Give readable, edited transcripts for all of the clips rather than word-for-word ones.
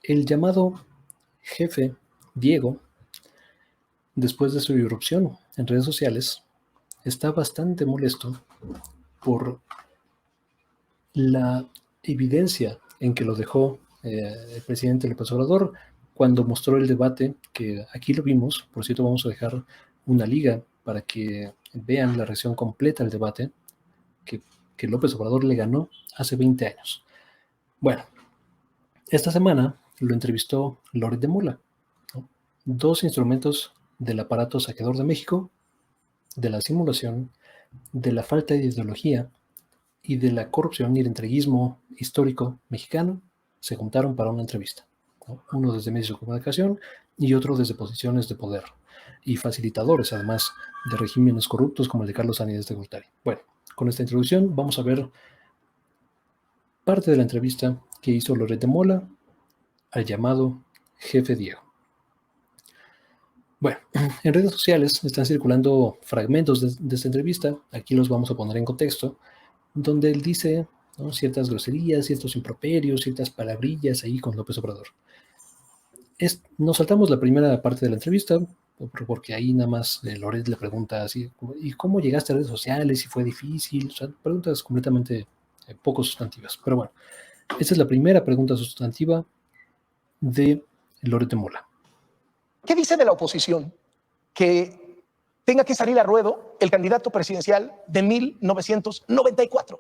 El llamado jefe Diego, después de su irrupción en redes sociales, está bastante molesto por la evidencia en que lo dejó el presidente López Obrador cuando mostró el debate, que aquí lo vimos. Por cierto, vamos a dejar una liga para que vean la reacción completa al debate que López Obrador le ganó hace 20 años. Bueno, esta semana lo entrevistó Loret de Mola, ¿no? Dos instrumentos del aparato saqueador de México, de la simulación, de la falta de ideología y de la corrupción y el entreguismo histórico mexicano, se juntaron para una entrevista, ¿no? Uno desde medios de comunicación y otro desde posiciones de poder y facilitadores, además, de regímenes corruptos como el de Carlos Sáenz de Gortari. Bueno, con esta introducción vamos a ver parte de la entrevista que hizo Loret de Mola al llamado jefe Diego. Bueno, en redes sociales están circulando fragmentos de esta entrevista, aquí los vamos a poner en contexto, donde él dice, ¿no?, ciertas groserías, ciertos improperios, ciertas palabrillas ahí con López Obrador. Nos saltamos la primera parte de la entrevista, porque ahí nada más Loret le pregunta así, ¿y cómo llegaste a redes sociales? ¿Y fue difícil? O sea, preguntas completamente poco sustantivas. Pero bueno, esta es la primera pregunta sustantiva de Loret de Mola. ¿Qué dice de la oposición que tenga que salir a ruedo el candidato presidencial de 1994?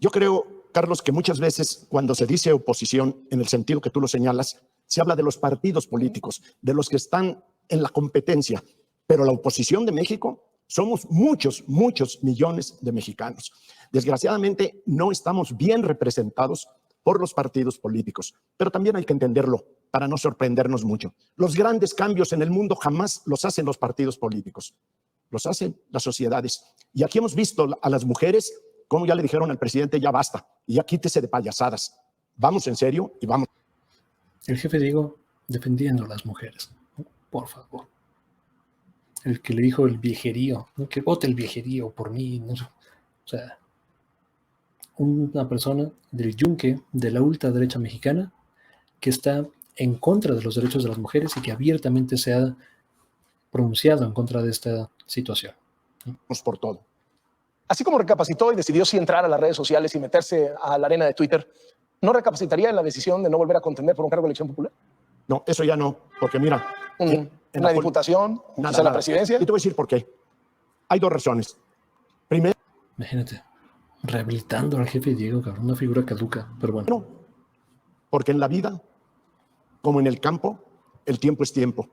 Yo creo, Carlos, que muchas veces cuando se dice oposición, en el sentido que tú lo señalas, se habla de los partidos políticos, de los que están en la competencia, pero la oposición de México somos muchos, muchos millones de mexicanos. Desgraciadamente no estamos bien representados por los partidos políticos, pero también hay que entenderlo para no sorprendernos mucho. Los grandes cambios en el mundo jamás los hacen los partidos políticos, los hacen las sociedades. Y aquí hemos visto a las mujeres, como ya le dijeron al presidente, ya basta, y ya quítese de payasadas. Vamos en serio y vamos. El jefe Diego defendiendo a las mujeres, ¿no? Por favor. El que le dijo el viejerío, ¿no?, que vote el viejerío por mí, ¿no? O sea, una persona del yunque de la ultraderecha mexicana que está en contra de los derechos de las mujeres y que abiertamente se ha pronunciado en contra de esta situación. Vamos por todo. Así como recapacitó y decidió sí entrar a las redes sociales y meterse a la arena de Twitter, ¿no recapacitaría en la decisión de no volver a contender por un cargo de elección popular? No, eso ya no, porque mira... ¿Una diputación? ¿Quizá la presidencia? Y te voy a decir por qué. Hay dos razones. Primero... Imagínate, rehabilitando al jefe Diego, cabrón, una figura caduca, pero bueno. No, porque en la vida, como en el campo, el tiempo es tiempo.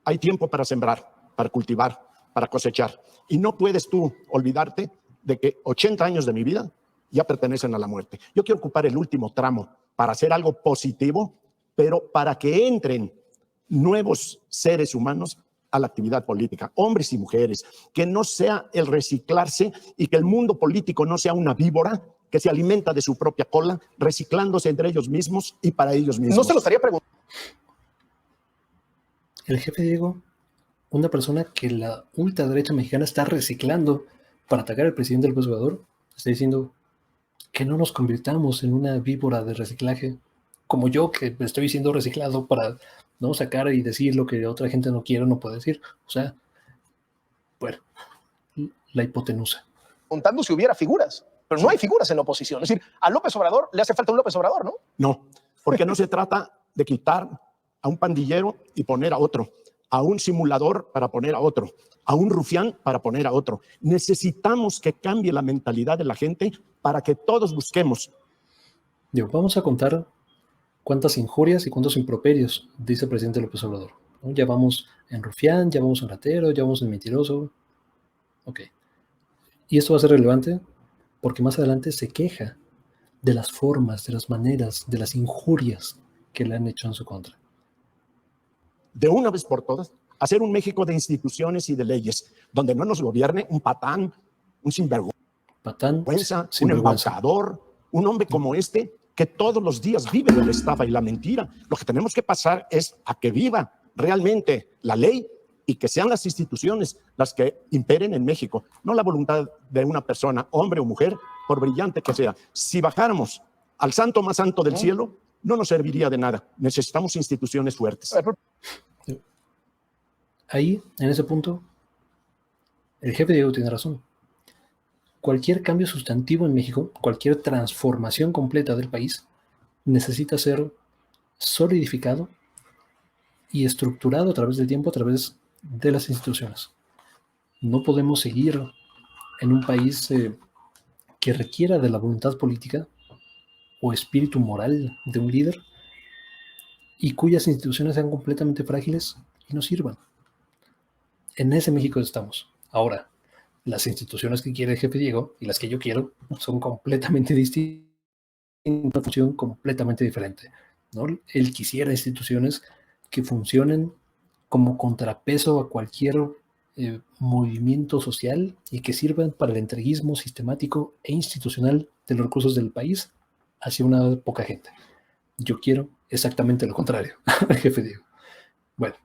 Hay tiempo para sembrar, para cultivar, para cosechar. Y no puedes tú olvidarte de que 80 años de mi vida ya pertenecen a la muerte. Yo quiero ocupar el último tramo para hacer algo positivo, pero para que entren nuevos seres humanos a la actividad política, hombres y mujeres, que no sea el reciclarse y que el mundo político no sea una víbora que se alimenta de su propia cola, reciclándose entre ellos mismos y para ellos mismos. No se lo estaría preguntando. El jefe Diego, una persona que la ultraderecha mexicana está reciclando para atacar al presidente López Obrador, está diciendo que no nos convirtamos en una víbora de reciclaje, como yo, que estoy siendo reciclado para no sacar y decir lo que otra gente no quiere o no puede decir. O sea, bueno, la hipotenusa. Preguntando si hubiera figuras, pero no hay figuras en la oposición. Es decir, a López Obrador le hace falta un López Obrador, ¿no? No, porque no se trata de quitar a un pandillero y poner a otro, a un simulador para poner a otro, a un rufián para poner a otro. Necesitamos que cambie la mentalidad de la gente para que todos busquemos. Digo, vamos a contar cuántas injurias y cuántos improperios dice el presidente López Obrador, ¿no? Ya vamos en rufián, ya vamos en ratero, ya vamos en mentiroso. Ok. Y esto va a ser relevante porque más adelante se queja de las formas, de las maneras, de las injurias que le han hecho en su contra. De una vez por todas, hacer un México de instituciones y de leyes, donde no nos gobierne un patán, un sinvergüenza, un embaucador, un hombre como este, que todos los días vive de la estafa y la mentira. Lo que tenemos que pasar es a que viva realmente la ley y que sean las instituciones las que imperen en México, no la voluntad de una persona, hombre o mujer, por brillante que sea. Si bajáramos al santo más santo del cielo, no nos serviría de nada. Necesitamos instituciones fuertes. Ahí, en ese punto, el jefe Diego tiene razón. Cualquier cambio sustantivo en México, cualquier transformación completa del país, necesita ser solidificado y estructurado a través del tiempo, a través de las instituciones. No podemos seguir en un país que requiera de la voluntad política o espíritu moral de un líder y cuyas instituciones sean completamente frágiles y no sirvan. En ese México estamos. Ahora, las instituciones que quiere el jefe Diego y las que yo quiero son completamente distintas, una función completamente diferente, ¿no? Él quisiera instituciones que funcionen como contrapeso a cualquier movimiento social y que sirvan para el entreguismo sistemático e institucional de los recursos del país hacia una poca gente. Yo quiero exactamente lo contrario, el jefe Diego. Bueno.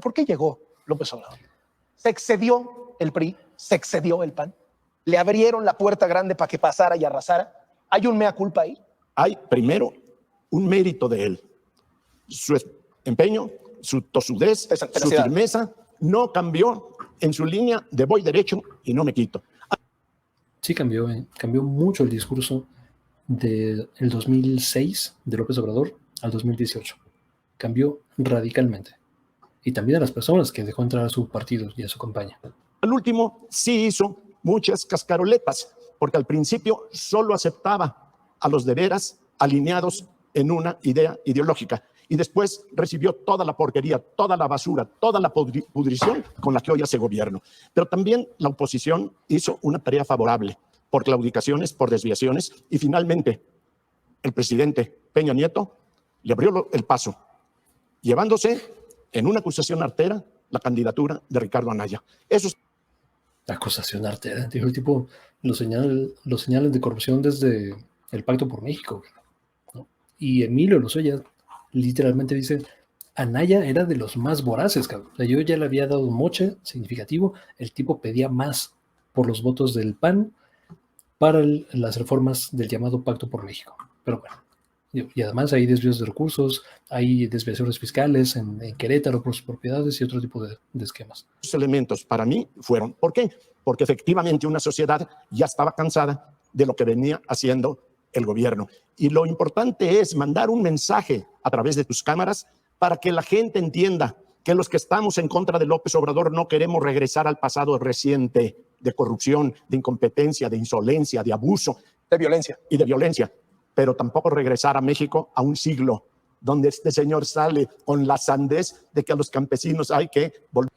¿Por qué llegó López Obrador? Se excedió el PRI, se excedió el PAN, le abrieron la puerta grande para que pasara y arrasara. ¿Hay un mea culpa ahí? Hay primero un mérito de él, su empeño, su tosudez, su firmeza, no cambió en su línea de voy derecho y no me quito. Sí cambió mucho el discurso del 2006 de López Obrador al 2018. Cambió radicalmente. Y también a las personas que dejó entrar a su partido y a su campaña. Al último sí hizo muchas cascaroletas, porque al principio solo aceptaba a los de veras alineados en una idea ideológica. Y después recibió toda la porquería, toda la basura, toda la pudrición con la que hoy hace gobierno. Pero también la oposición hizo una tarea favorable por claudicaciones, por desviaciones, y finalmente el presidente Peña Nieto le abrió el paso, llevándose en una acusación artera la candidatura de Ricardo Anaya. Eso es acusación artera. Dijo el tipo, los señales de corrupción desde el Pacto por México, ¿no? Y Emilio Lozoya literalmente dice, Anaya era de los más voraces, cabrón. O sea, yo ya le había dado un moche significativo, el tipo pedía más por los votos del PAN para las reformas del llamado Pacto por México. Pero bueno, y además hay desvíos de recursos, hay desviaciones fiscales en Querétaro por sus propiedades y otro tipo de esquemas. Los elementos para mí fueron, ¿por qué? Porque efectivamente una sociedad ya estaba cansada de lo que venía haciendo el gobierno. Y lo importante es mandar un mensaje a través de tus cámaras para que la gente entienda que los que estamos en contra de López Obrador no queremos regresar al pasado reciente de corrupción, de incompetencia, de insolencia, de abuso, de violencia y de violencia, pero tampoco regresar a México a un siglo donde este señor sale con la sandez de que a los campesinos hay que volver.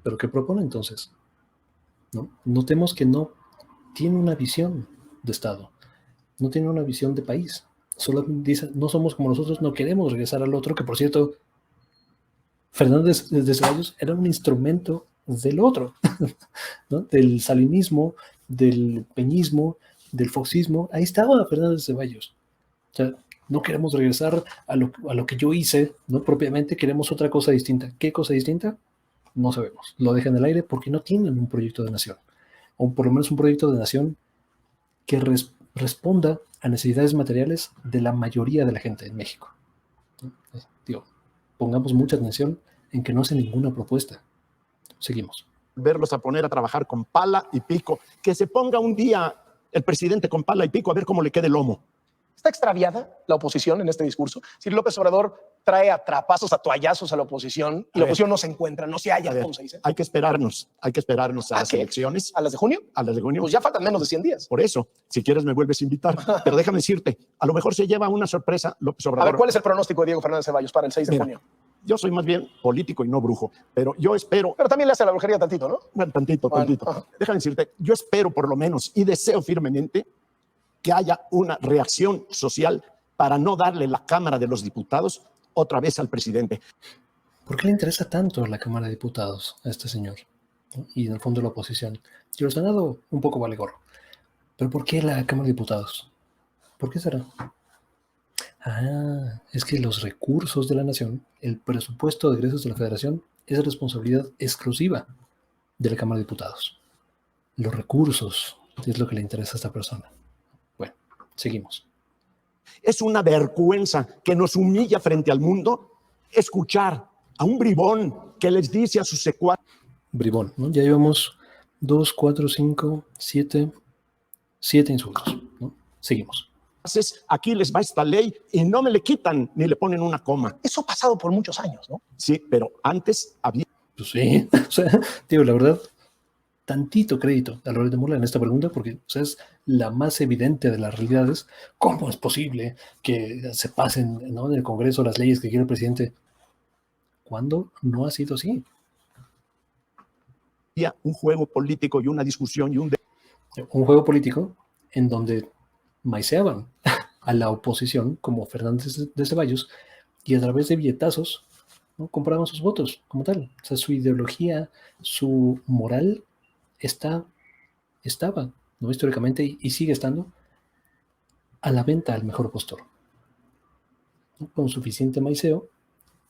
¿Pero qué propone entonces? ¿No? Notemos que no tiene una visión de Estado, no tiene una visión de país. Solo dice, no somos como nosotros, no queremos regresar al otro, que por cierto, Fernández de Ceballos era un instrumento del otro, ¿no? Del salinismo, del peñismo, del foxismo. Ahí estaba Fernández de Ceballos. O sea, no queremos regresar a lo que yo hice, ¿no? Propiamente queremos otra cosa distinta. ¿Qué cosa distinta? No sabemos. Lo dejan en el aire porque no tienen un proyecto de nación. O por lo menos un proyecto de nación que responda a necesidades materiales de la mayoría de la gente en México. Digo, pongamos mucha atención en que no hace ninguna propuesta. Seguimos. Verlos a poner a trabajar con pala y pico. Que se ponga un día el presidente con pala y pico a ver cómo le queda el lomo. ¿Está extraviada la oposición en este discurso? Si López Obrador trae a trapazos, a toallazos a la oposición y la oposición no se encuentra, no se halla, ¿cómo se dice? Hay que esperarnos a las elecciones. ¿A las de junio? A las de junio. Pues ya faltan menos de 100 días. Por eso, si quieres me vuelves a invitar. Pero déjame decirte, a lo mejor se lleva una sorpresa López Obrador. A ver, ¿cuál es el pronóstico de Diego Fernández Ceballos para el 6 de junio? Yo soy más bien político y no brujo, pero yo espero... Pero también le hace la brujería tantito, ¿no? Bueno, tantito. Déjame decirte, yo espero por lo menos y deseo firmemente que haya una reacción social para no darle la Cámara de los Diputados otra vez al presidente. ¿Por qué le interesa tanto la Cámara de Diputados a este señor? Y en el fondo la oposición. Y el Senado un poco vale gorro. ¿Pero por qué la Cámara de Diputados? ¿Por qué será? Ah, es que los recursos de la nación, el presupuesto de egresos de la Federación, es responsabilidad exclusiva de la Cámara de Diputados. Los recursos es lo que le interesa a esta persona. Bueno, seguimos. Es una vergüenza que nos humilla frente al mundo escuchar a un bribón que les dice a sus secuaces. Bribón, ¿no? Ya llevamos 2, 4, 5, 7 insultos, ¿no? Seguimos. Aquí les va esta ley y no me le quitan ni le ponen una coma. Eso ha pasado por muchos años, ¿no? Sí, pero antes había... Pues sí, o sea, digo, la verdad, tantito crédito a Loret de Mola en esta pregunta, porque o sea, es la más evidente de las realidades. ¿Cómo es posible que se pasen, ¿no?, en el Congreso las leyes que quiere el presidente? ¿Cuándo no ha sido así? un juego político y una discusión y un juego político en donde maiceaban a la oposición como Fernández de Ceballos y a través de billetazos, ¿no?, compraban sus votos como tal. O sea, su ideología, su moral estaba, ¿no?, históricamente y sigue estando a la venta al mejor postor, ¿no?, con suficiente maiceo.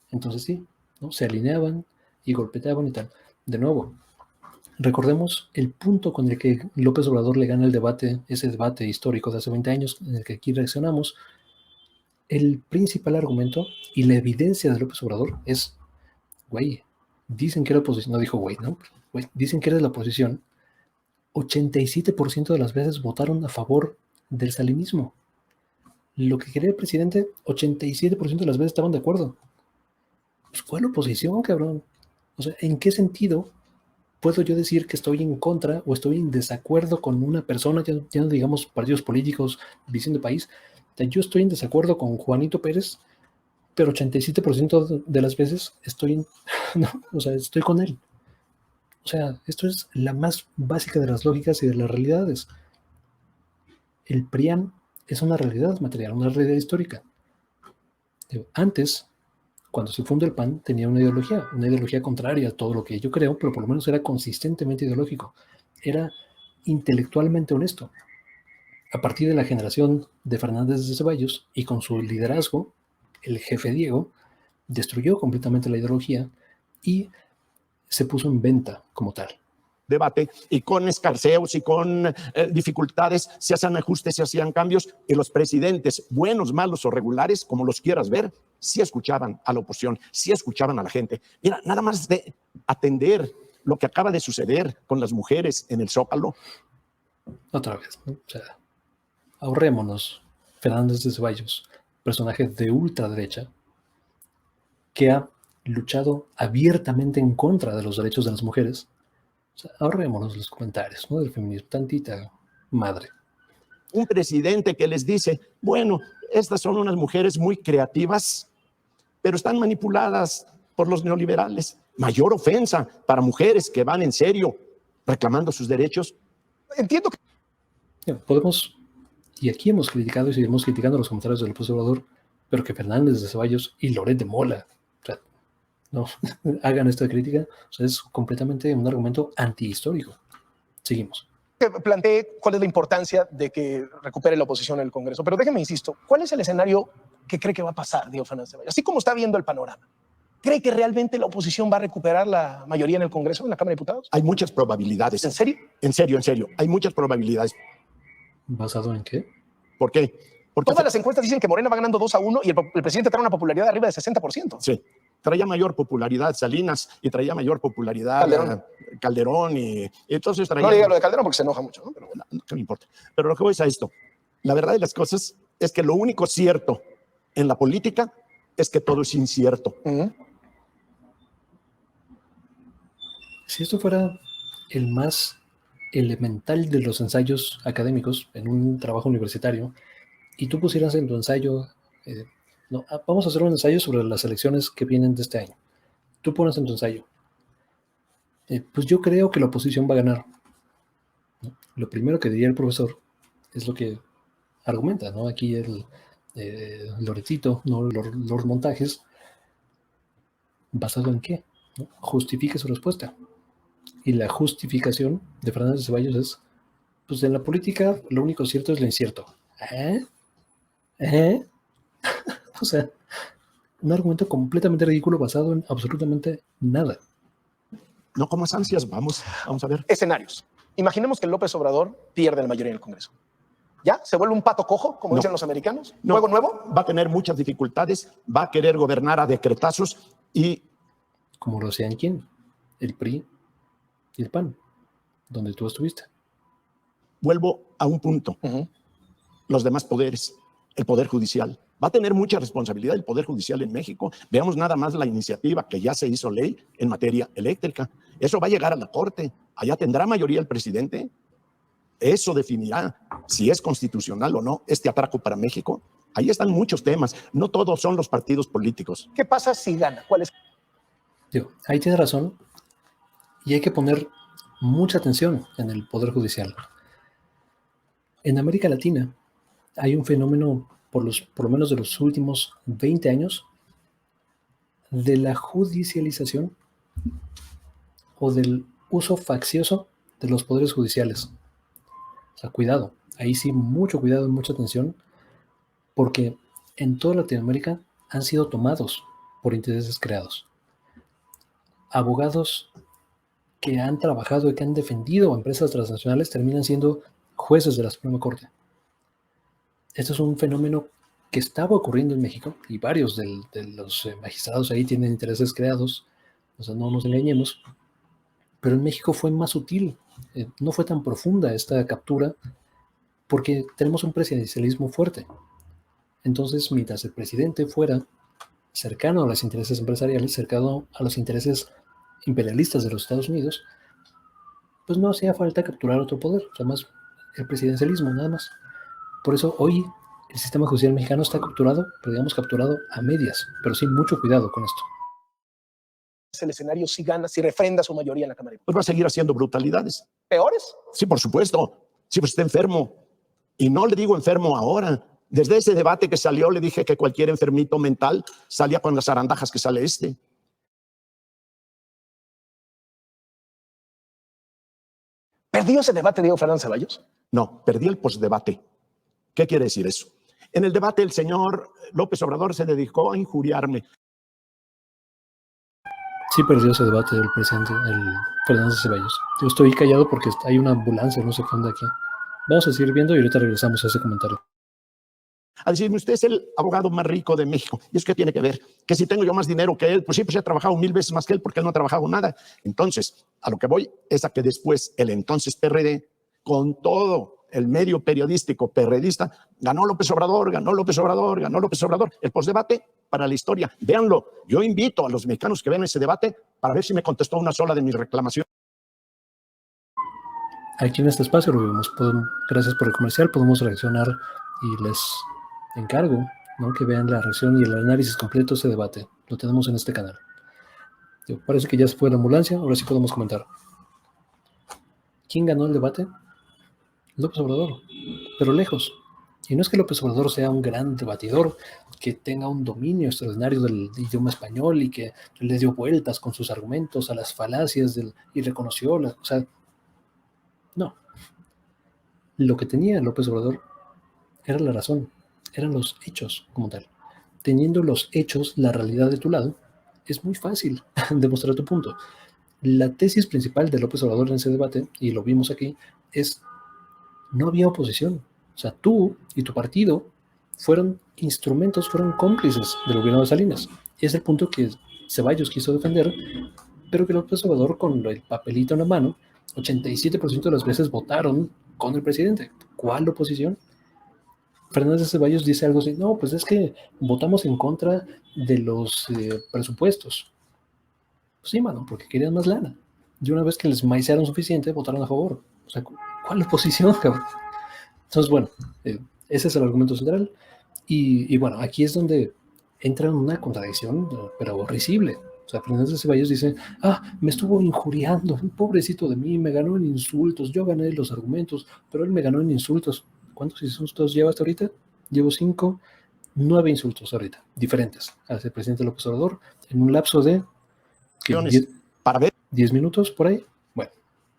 Entonces sí, ¿no?, se alineaban y golpeaban y tal. De nuevo, recordemos el punto con el que López Obrador le gana el debate, ese debate histórico de hace 20 años en el que aquí reaccionamos. El principal argumento y la evidencia de López Obrador es, güey, dicen que era oposición, no dijo güey, ¿no? Güey, dicen que era de la oposición, 87% de las veces votaron a favor del salinismo. Lo que quería el presidente, 87% de las veces estaban de acuerdo. Pues, ¿cuál oposición, cabrón? O sea, ¿en qué sentido puedo yo decir que estoy en contra o estoy en desacuerdo con una persona, ya no digamos partidos políticos, visión de país? O sea, yo estoy en desacuerdo con Juanito Pérez, pero 87% de las veces estoy, no, o sea, estoy con él. O sea, esto es la más básica de las lógicas y de las realidades. El PRIAN es una realidad material, una realidad histórica. Antes, cuando se fundó el PAN, tenía una ideología contraria a todo lo que yo creo, pero por lo menos era consistentemente ideológico. Era intelectualmente honesto. A partir de la generación de Fernández de Ceballos y con su liderazgo, el jefe Diego destruyó completamente la ideología y se puso en venta como tal. Debate y con escarceos y con dificultades se hacían ajustes, se hacían cambios y los presidentes, buenos, malos o regulares, como los quieras ver, sí escuchaban a la oposición, sí escuchaban a la gente. Mira, nada más de atender lo que acaba de suceder con las mujeres en el Zócalo. Otra vez, ¿no? O sea, ahorrémonos Fernández de Ceballos, personaje de ultraderecha que ha luchado abiertamente en contra de los derechos de las mujeres. O sea, ahorrémonos los comentarios, ¿no?, del feminismo, tantita madre. Un presidente que les dice, bueno, estas son unas mujeres muy creativas, pero están manipuladas por los neoliberales. Mayor ofensa para mujeres que van en serio reclamando sus derechos. Entiendo que... Podemos, y aquí hemos criticado y seguimos criticando los comentarios del López Obrador, pero que Fernández de Ceballos y Loret de Mola, o sea, no hagan esta crítica, o sea, es completamente un argumento antihistórico. Seguimos. Planteé cuál es la importancia de que recupere la oposición en el Congreso, pero déjeme, insisto, ¿cuál es el escenario que cree que va a pasar, Diego Fernández Ceballos? Así como está viendo el panorama, ¿cree que realmente la oposición va a recuperar la mayoría en el Congreso, en la Cámara de Diputados? Hay muchas probabilidades. ¿En serio? En serio. Hay muchas probabilidades. ¿Basado en qué? ¿Por qué? Porque todas las encuestas dicen que Morena va ganando 2-1 y el presidente trae una popularidad de arriba de 60%. Sí. Traía mayor popularidad Salinas y traía mayor popularidad Calderón y entonces traía... No le diga lo de Calderón porque se enoja mucho, ¿no? Pero bueno. No me importa. Pero lo que voy es a esto. La verdad de las cosas es que lo único cierto en la política es que todo es incierto. Si esto fuera el más elemental de los ensayos académicos en un trabajo universitario y tú pusieras en tu ensayo... no, vamos a hacer un ensayo sobre las elecciones que vienen de este año. Tú pones en tu ensayo, pues yo creo que la oposición va a ganar, ¿no? Lo primero que diría el profesor es lo que argumenta, ¿no? Aquí el Loretito, ¿no?, Lord Montajes, ¿basado en qué?, ¿no? Justifique su respuesta. Y la justificación de Fernández de Ceballos es, pues en la política lo único cierto es lo incierto. O sea, un argumento completamente ridículo basado en absolutamente nada. No comas ansias, vamos a ver. Escenarios. Imaginemos que López Obrador pierde la mayoría en el Congreso. ¿Ya? ¿Se vuelve un pato cojo, como No. dicen los americanos? No, ¿Juego nuevo? va a tener muchas dificultades, va a querer gobernar a decretazos y Como lo hacían quién, el PRI y el PAN, donde tú estuviste. vuelvo a un punto. Los demás poderes, el Poder Judicial. Va a tener mucha responsabilidad el Poder Judicial en México. Veamos nada más la iniciativa que ya se hizo ley en materia eléctrica. Eso va a llegar a la Corte. Allá tendrá mayoría el presidente. Eso definirá si es constitucional o no este atraco para México. Ahí están muchos temas. No todos son los partidos políticos. ¿Qué pasa si gana? ¿Cuál es? Digo, ahí tienes razón y hay que poner mucha atención en el Poder Judicial. En América Latina hay un fenómeno, por lo menos de los últimos 20 años, de la judicialización o del uso faccioso de los poderes judiciales. O sea, cuidado, ahí sí mucho cuidado y mucha atención, porque en toda Latinoamérica han sido tomados por intereses creados. Abogados que han trabajado y que han defendido a empresas transnacionales terminan siendo jueces de la Suprema Corte. Esto es un fenómeno que estaba ocurriendo en México y varios de los magistrados ahí tienen intereses creados, o sea, no nos engañemos, pero en México fue más sutil, no fue tan profunda esta captura porque tenemos un presidencialismo fuerte. Entonces, mientras el presidente fuera cercano a los intereses empresariales, cercano a los intereses imperialistas de los Estados Unidos, pues no hacía falta capturar otro poder, o sea, más el presidencialismo, nada más. Por eso hoy el sistema judicial mexicano está capturado, pero digamos capturado a medias, pero sí mucho cuidado con esto. El escenario si gana, si refrenda su mayoría en la Cámara de Pues va a seguir haciendo brutalidades. Diputados? ¿Peores? Sí, por supuesto. Sí, pues está enfermo. Y no le digo enfermo ahora. Desde ese debate que salió le dije que cualquier enfermito mental salía con las zarandajas que sale este. ¿Perdió ese debate Diego Fernández Ceballos? No, perdí el postdebate. ¿Qué quiere decir eso? En el debate el señor López Obrador se dedicó a injuriarme. Sí perdió ese debate del presidente, el Fernández Ceballos. Yo estoy callado porque hay una ambulancia, no sé qué onda aquí. Vamos a seguir viendo y ahorita regresamos a ese comentario. A decirme, usted es el abogado más rico de México. ¿Y eso qué tiene que ver? Que si tengo yo más dinero que él, pues sí, pues he trabajado 1000 veces más que él porque él no ha trabajado nada. Entonces, a lo que voy es a que después el entonces PRD, con todo el medio periodístico perredista, ganó López Obrador, ganó López Obrador, ganó López Obrador. El postdebate para la historia. Véanlo. Yo invito a los mexicanos que vean ese debate para ver si me contestó una sola de mis reclamaciones. Aquí en este espacio lo vemos. Gracias por el comercial. Podemos reaccionar y les encargo, ¿no?, que vean la reacción y el análisis completo de ese debate. Lo tenemos en este canal. Parece que ya se fue la ambulancia. Ahora sí podemos comentar. ¿Quién ganó el debate? López Obrador, pero lejos. Y no es que López Obrador sea un gran debatidor, que tenga un dominio extraordinario del idioma español y que le dio vueltas con sus argumentos a las falacias y reconoció, o sea, no. Lo que tenía López Obrador era la razón, eran los hechos como tal. Teniendo los hechos, la realidad de tu lado, es muy fácil demostrar tu punto. La tesis principal de López Obrador en ese debate, y lo vimos aquí, es: no había oposición. O sea, tú y tu partido fueron instrumentos, fueron cómplices del gobierno de Salinas. Es el punto que Ceballos quiso defender, pero que López Obrador, con el papelito en la mano, 87% de las veces votaron con el presidente. ¿Cuál oposición? Fernández Ceballos dice algo así: no, pues es que votamos en contra de los presupuestos. Pues sí, mano, porque querían más lana. Y una vez que les maicearon suficiente, votaron a favor. O sea, ¿cuál oposición, cabrón? Entonces, bueno, ese es el argumento central. Y bueno, aquí es donde entra en una contradicción, pero horrible. O sea, Fernández Ceballos dice: me estuvo injuriando, pobrecito de mí, me ganó en insultos, yo gané los argumentos, pero él me ganó en insultos. ¿Cuántos insultos llevas ahorita? Llevo 9 insultos ahorita, diferentes, hacia el presidente López Obrador, en un lapso de para ver 10 minutos por ahí. Bueno,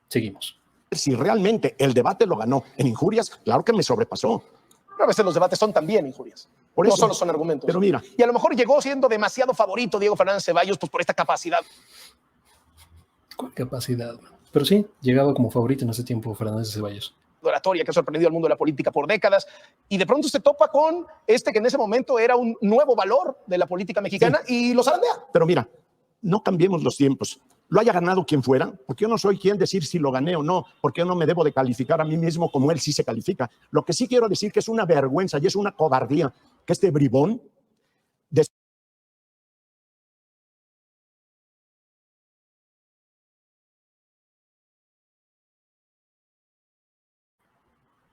seguimos. Si realmente el debate lo ganó en injurias, claro que me sobrepasó. Pero a veces los debates son también injurias. Por No eso, solo son argumentos. Pero mira. Y a lo mejor llegó siendo demasiado favorito Diego Fernández Ceballos, pues por esta capacidad. ¿Cuál capacidad? Pero sí, llegaba como favorito en ese tiempo Fernández Ceballos. oratoria que ha sorprendido al mundo de la política por décadas, y de pronto se topa con este que en ese momento era un nuevo valor de la política mexicana, sí, y lo zarandea. Pero mira, no cambiemos los tiempos. Lo haya ganado quien fuera, porque yo no soy quien decir si lo gané o no, porque yo no me debo de calificar a mí mismo como él sí se califica. Lo que sí quiero decir que es una vergüenza y es una cobardía que este bribón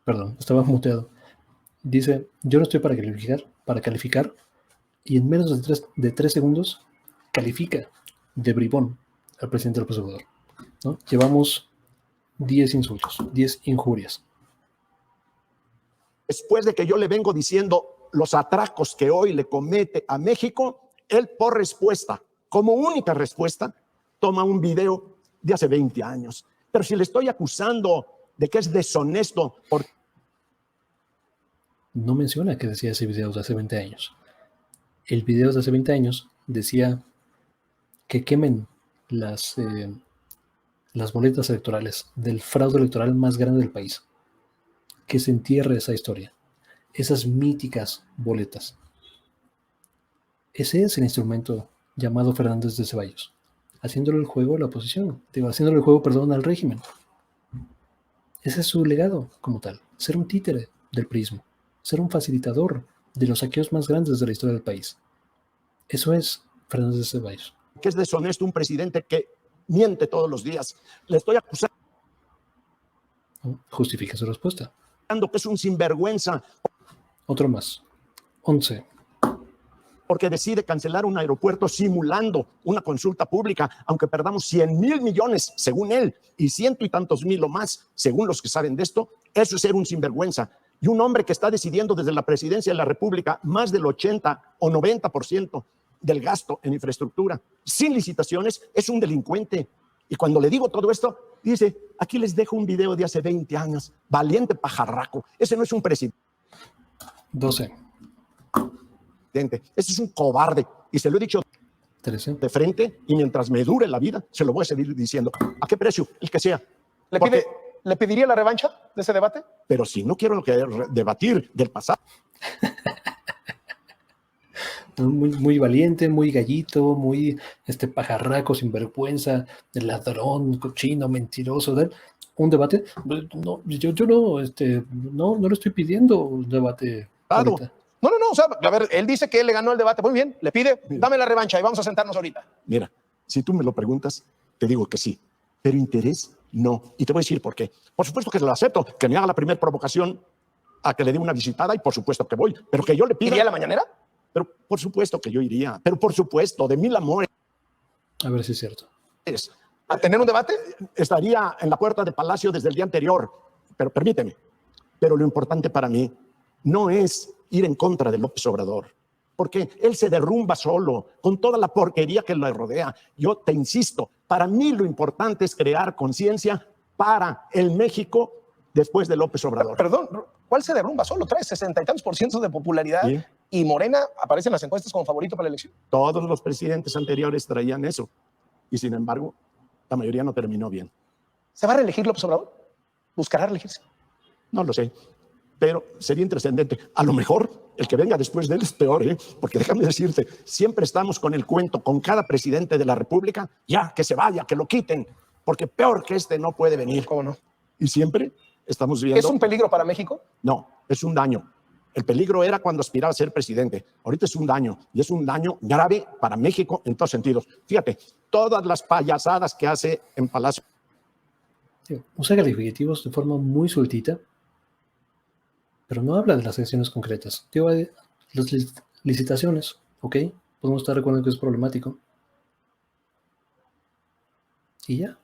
Perdón, estaba muteado. Dice, yo no estoy para calificar, y en menos de 3 segundos califica de bribón al presidente López Obrador, ¿no? Llevamos 10 insultos, 10 injurias. Después de que yo le vengo diciendo los atracos que hoy le comete a México, él por respuesta, como única respuesta, toma un video de hace 20 años. Pero si le estoy acusando de que es deshonesto por... No menciona que decía ese video de hace 20 años. El video de hace 20 años decía que quemen las boletas electorales del fraude electoral más grande del país. Que se entierre esa historia. Esas míticas boletas. Ese es el instrumento llamado Fernández de Ceballos. Haciéndole el juego a la oposición. Haciéndole el juego, perdón, al régimen. Ese es su legado como tal. Ser un títere del priismo. Ser un facilitador de los saqueos más grandes de la historia del país. Eso es Fernández de Ceballos. Que es deshonesto un presidente que miente todos los días. Le estoy acusando. Justifica su respuesta. Que es un sinvergüenza. Otro más. 11. Porque decide cancelar un aeropuerto simulando una consulta pública, aunque perdamos 100,000 millones, según él, y ciento y tantos mil o más, según los que saben de esto. Eso es ser un sinvergüenza. Y un hombre que está decidiendo desde la presidencia de la República más del 80 o 90% del gasto en infraestructura, sin licitaciones, es un delincuente. Y cuando le digo todo esto, dice, aquí les dejo un video de hace 20 años, valiente pajarraco. Ese no es un presidente. 12. Ese es un cobarde. Y se lo he dicho 13. de frente, y mientras me dure la vida, se lo voy a seguir diciendo. ¿A qué precio? El que sea. ¿Le pediría la revancha de ese debate? Pero si no quiero debatir del pasado. Muy valiente, muy gallito, muy pajarraco, sinvergüenza, ladrón, cochino, mentiroso. Un debate. No, yo no le estoy pidiendo un debate. Ahorita. No, o sea, a ver, él dice que él le ganó el debate. Muy bien, le pide, dame la revancha y vamos a sentarnos ahorita. Mira, si tú me lo preguntas, te digo que sí. Pero interés, no. Y te voy a decir por qué. Por supuesto que lo acepto, que me haga la primera provocación a que le dé una visitada, y por supuesto que voy. Pero que yo le pida... ¿Iría a la mañanera? Pero por supuesto que yo iría. Pero por supuesto, de mil amores. A ver si es cierto. ¿A tener un debate? Estaría en la puerta de Palacio desde el día anterior. Pero permíteme. Pero lo importante para mí no es ir en contra de López Obrador, porque él se derrumba solo con toda la porquería que le rodea. Yo te insisto, para mí lo importante es crear conciencia para el México después de López Obrador. Perdón, ¿cuál se derrumba solo? Trae 60 y tantos % de popularidad, ¿sí? Y Morena aparece en las encuestas como favorito para la elección. Todos los presidentes anteriores traían eso, y sin embargo, la mayoría no terminó bien. ¿Se va a reelegir López Obrador? ¿Buscará reelegirse? No lo sé, pero sería intrascendente. A lo mejor el que venga después de él es peor, porque déjame decirte, siempre estamos con el cuento, con cada presidente de la República, ya, que se vaya, que lo quiten, porque peor que este no puede venir. ¿Cómo no? Y siempre estamos viendo... ¿Es un peligro para México? No, es un daño. El peligro era cuando aspiraba a ser presidente. Ahorita es un daño, y es un daño grave para México en todos sentidos. Fíjate, todas las payasadas que hace en Palacio. Usa calificativos de forma muy sueltita, pero no habla de las acciones concretas. Las licitaciones, ¿ok? Podemos estar de acuerdo en que es problemático. Y ya.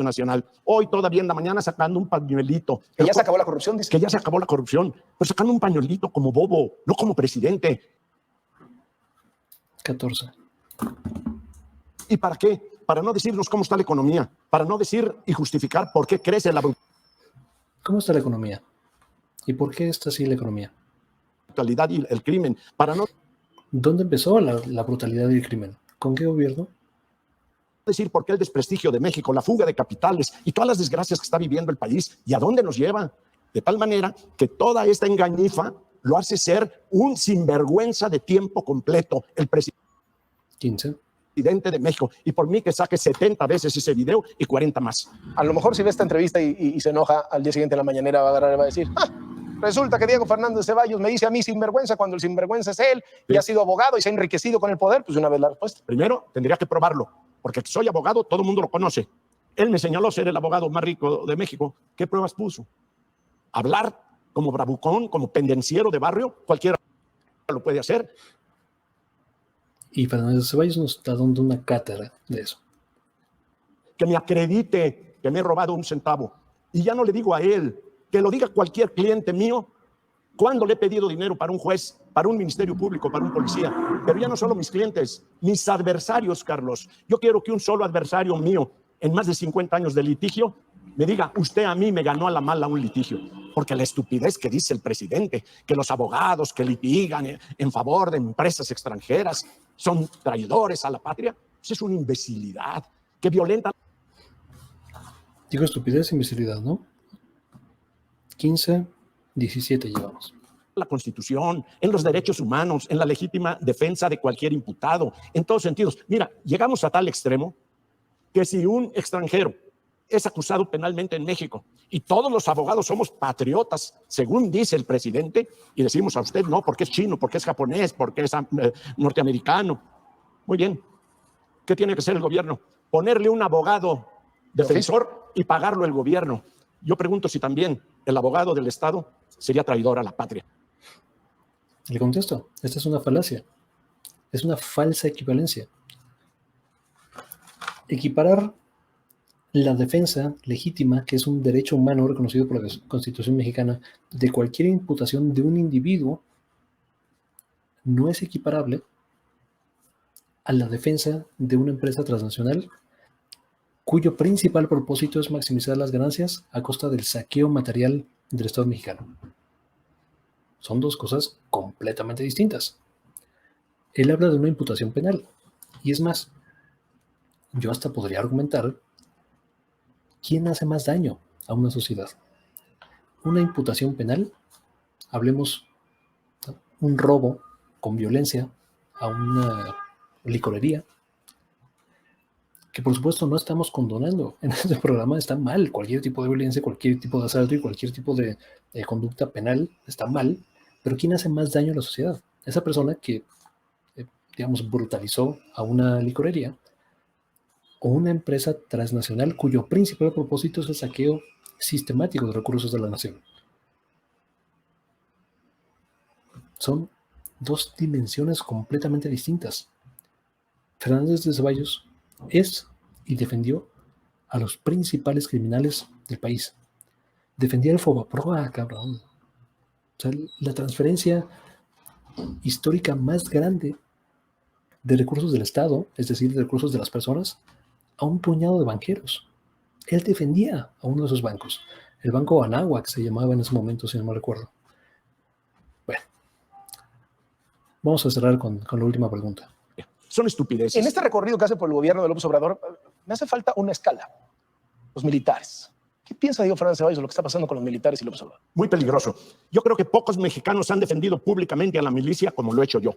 Nacional. Hoy todavía en la mañana sacando un pañuelito. Que ya se acabó la corrupción, dice. Que ya se acabó la corrupción, pero sacando un pañuelito como bobo, no como presidente. 14. ¿Y para qué? Para no decirnos cómo está la economía, para no decir y justificar por qué crece la ¿Cómo está la economía? ¿Y por qué está así la economía? Brutalidad y el crimen. Para no... ¿Dónde empezó la brutalidad y el crimen? ¿Con qué gobierno? decir por qué el desprestigio de México, la fuga de capitales y todas las desgracias que está viviendo el país y a dónde nos lleva. De tal manera que toda esta engañifa lo hace ser un sinvergüenza de tiempo completo, el presidente 15. de México. Y por mí que saque 70 veces ese video y 40 más. A lo mejor si ve esta entrevista y se enoja, al día siguiente en la mañanera va a agarrar y va a decir, resulta que Diego Fernández Ceballos me dice a mí sinvergüenza cuando el sinvergüenza es él y ha sido abogado y se ha enriquecido con el poder. Pues una vez la respuesta. Primero, tendría que probarlo, porque soy abogado, todo el mundo lo conoce. Él me señaló ser el abogado más rico de México. ¿Qué pruebas puso? Hablar como bravucón, como pendenciero de barrio, cualquiera lo puede hacer. Y Fernández Ceballos nos está dando una cátedra de eso. Que me acredite que me he robado un centavo. Y ya no le digo a él, que lo diga cualquier cliente mío, cuando le he pedido dinero para un juez, para un ministerio público, para un policía. Pero ya no solo mis clientes, mis adversarios, Carlos. Yo quiero que un solo adversario mío, en más de 50 años de litigio, me diga, usted a mí me ganó a la mala un litigio. Porque la estupidez que dice el presidente, que los abogados que litigan en favor de empresas extranjeras son traidores a la patria, eso es una imbecilidad que violenta. Digo estupidez e imbecilidad, ¿no? 15, 17 llevamos. La Constitución, en los derechos humanos, en la legítima defensa de cualquier imputado, en todos sentidos. Mira, llegamos a tal extremo que si un extranjero es acusado penalmente en México y todos los abogados somos patriotas, según dice el presidente, y decimos a usted no, porque es chino, porque es japonés, porque es norteamericano. Muy bien. ¿Qué tiene que hacer el gobierno? Ponerle un abogado defensor y pagarlo el gobierno. Yo pregunto si también el abogado del Estado sería traidor a la patria. Le contesto, esta es una falacia. Es una falsa equivalencia. Equiparar la defensa legítima, que es un derecho humano reconocido por la Constitución mexicana, de cualquier imputación de un individuo, no es equiparable a la defensa de una empresa transnacional cuyo principal propósito es maximizar las ganancias a costa del saqueo material del Estado mexicano. Son dos cosas completamente distintas. Él habla de una imputación penal, y es más, yo hasta podría argumentar quién hace más daño a una sociedad. Una imputación penal, hablemos un robo con violencia a una licorería, que por supuesto no estamos condonando. En este programa está mal cualquier tipo de violencia, cualquier tipo de asalto y cualquier tipo de conducta penal está mal, pero ¿quién hace más daño a la sociedad? Esa persona que, digamos, brutalizó a una licorería o una empresa transnacional cuyo principal propósito es el saqueo sistemático de recursos de la nación. Son dos dimensiones completamente distintas. Fernández de Ceballos es y defendió a los principales criminales del país. Defendía el Fobaproa, cabrón. O sea, la transferencia histórica más grande de recursos del Estado, es decir, de recursos de las personas, a un puñado de banqueros. Él defendía a uno de esos bancos. El Banco Anáhuac se llamaba en ese momento, si no me recuerdo. Bueno, vamos a cerrar con la última pregunta. Son estupideces. En este recorrido que hace por el gobierno de López Obrador, me hace falta una escala. Los militares. ¿Qué piensa Diego Fernández Ceballos de lo que está pasando con los militares y López Obrador? Muy peligroso. Yo creo que pocos mexicanos han defendido públicamente a la milicia como lo he hecho yo,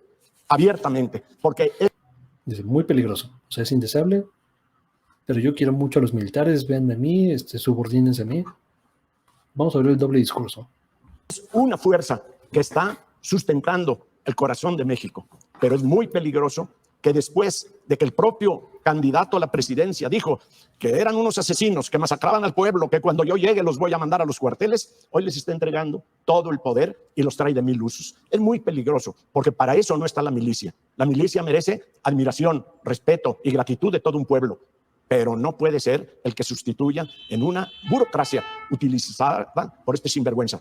abiertamente, porque Dice, muy peligroso. O sea, es indeseable, pero yo quiero mucho a los militares, véanme a mí, subordínense a mí. Vamos a ver el doble discurso. es una fuerza que está sustentando el corazón de México, pero es muy peligroso que después de que el propio candidato a la presidencia dijo que eran unos asesinos que masacraban al pueblo, que cuando yo llegue los voy a mandar a los cuarteles, hoy les está entregando todo el poder y los trae de mil usos. Es muy peligroso, porque para eso no está la milicia. La milicia merece admiración, respeto y gratitud de todo un pueblo, pero no puede ser el que sustituya en una burocracia utilizada por este sinvergüenza.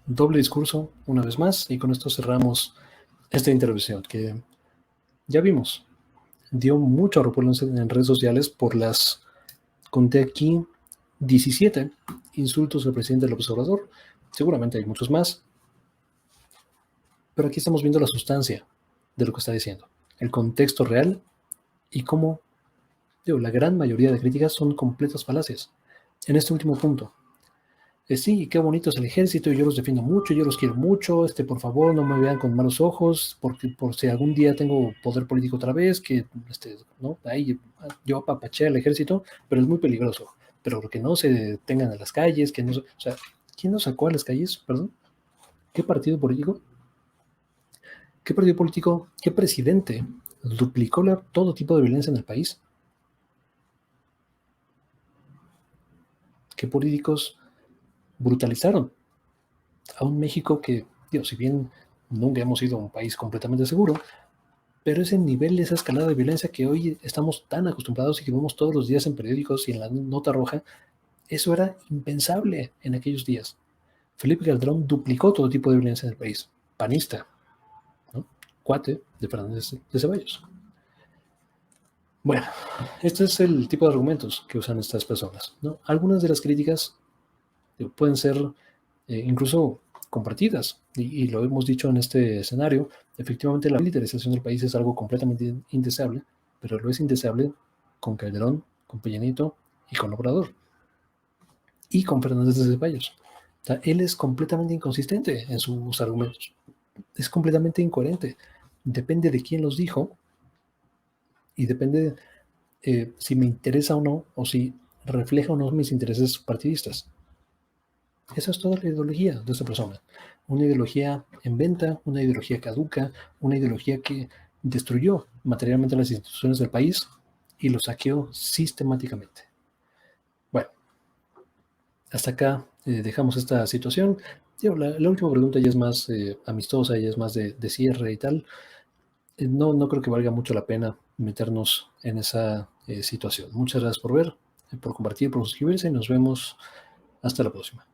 Doble discurso, una vez más, y con esto cerramos esta intervención que ya vimos. Dio mucho revuelo en redes sociales por las, conté aquí, 17 insultos al presidente López Obrador. Seguramente hay muchos más. Pero aquí estamos viendo la sustancia de lo que está diciendo. El contexto real y cómo, digo, la gran mayoría de críticas son completas falacias. En este último punto, sí, qué bonito es el ejército, yo los defiendo mucho, yo los quiero mucho, por favor no me vean con malos ojos, porque por si algún día tengo poder político otra vez, que, ¿no? Ahí yo apapaché al ejército, pero es muy peligroso, pero que no se detengan en las calles, que no, o sea, ¿quién nos sacó a las calles? Perdón, ¿qué partido político? ¿Qué partido político, qué presidente duplicó todo tipo de violencia en el país? ¿Qué políticos brutalizaron a un México que, digo, si bien nunca hemos sido un país completamente seguro, pero ese nivel, esa escalada de violencia que hoy estamos tan acostumbrados y que vemos todos los días en periódicos y en la nota roja, eso era impensable en aquellos días. Felipe Calderón duplicó todo tipo de violencia en el país, panista, ¿no? Cuate de Fernández de Ceballos. Bueno, este es el tipo de argumentos que usan estas personas, ¿no? Algunas de las críticas pueden ser incluso compartidas, y lo hemos dicho en este escenario. Efectivamente, la militarización del país es algo completamente indeseable, pero lo es indeseable con Calderón, con Peña Nieto y con Obrador, y con Fernández de Ceballos. O sea, él es completamente inconsistente en sus argumentos, es completamente incoherente, depende de quién los dijo, y depende si me interesa o no, o si refleja o no mis intereses partidistas. Esa es toda la ideología de esta persona. Una ideología en venta, una ideología caduca, una ideología que destruyó materialmente las instituciones del país y lo saqueó sistemáticamente. Bueno, hasta acá dejamos esta situación. La última pregunta ya es más amistosa, ya es más de cierre y tal. No creo que valga mucho la pena meternos en esa situación. Muchas gracias por ver, por compartir, por suscribirse y nos vemos hasta la próxima.